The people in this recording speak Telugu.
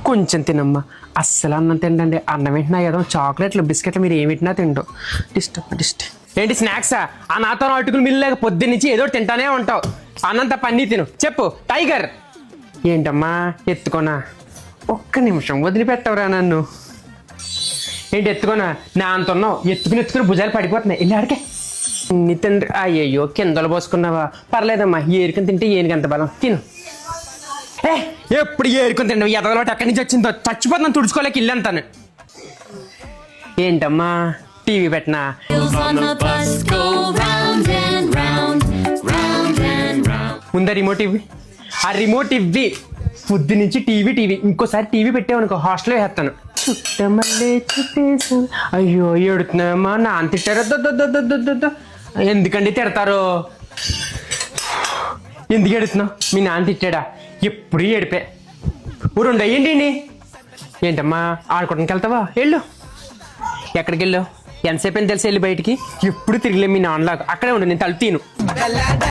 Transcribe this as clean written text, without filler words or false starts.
కొంచెం తినమ్మా. అస్సలు అన్నం తిండండి. అన్నం పెట్టినా ఏదో చాక్లెట్లు బిస్కెట్లు మీరు ఏమి పెట్టినా తిండు. డిస్ట్ ఏంటి స్నాక్సా? ఆ నాతో అటుకులు మిల్లేక పొద్దున్నుంచి ఏదో తింటానే ఉంటావు. అన్నం తప్ప అన్నీ తిను. చెప్పు టైగర్. ఏంటమ్మా ఎత్తుకోనా? ఒక్క నిమిషం వదిలిపెట్టవరా నన్ను. ఏంటి ఎత్తుకోనా? నా అంత ఉన్నావు. ఎత్తుకుని భుజాలు పడిపోతున్నాయి. వెళ్ళి ఆడికే నీ తండ్రి. అయ్యయ్యో కిందలు పోసుకున్నావా? పర్లేదమ్మా, ఏరుకుని తింటే ఏనుకంత బలం. తిను. ఎప్పుడు ఏరుకుని తింటావు? ఎదగలోటి ఎక్కడి నుంచి వచ్చిందో చచ్చిపోతున్నాను తుడుచుకోలేక ఇల్లు అంతాను. ఏంటమ్మా టీవీ పెట్టినా? ముందా రిమోట్ ఇవ్వి. ఆ రిమోట్ ఇవ్వి. పొద్దు నుంచి టీవీ. ఇంకోసారి టీవీ పెట్టావనుకో హాస్టల్లో వేస్తాను. చుట్టమల్లే చుట్టేసా. అయ్యో ఏడుతున్నామా? నాన్న తిట్టారు. ఎందుకండి తిడతారు? ఎందుకు ఏడుతున్నావు? మీ నాన్న తిట్టాడా? ఎప్పుడు ఏడిపే. ఊరుండ ఏంటి? ఏంటమ్మా ఆడుకోవడానికి వెళ్తావా? వెళ్ళు. ఎక్కడికి వెళ్ళు? ఎంతసేపు అని తెలిసి వెళ్ళి బయటికి. ఎప్పుడు తిరిగిలే మీ నాన్నలాగా. అక్కడే ఉండు, నేను తలుపు తీను.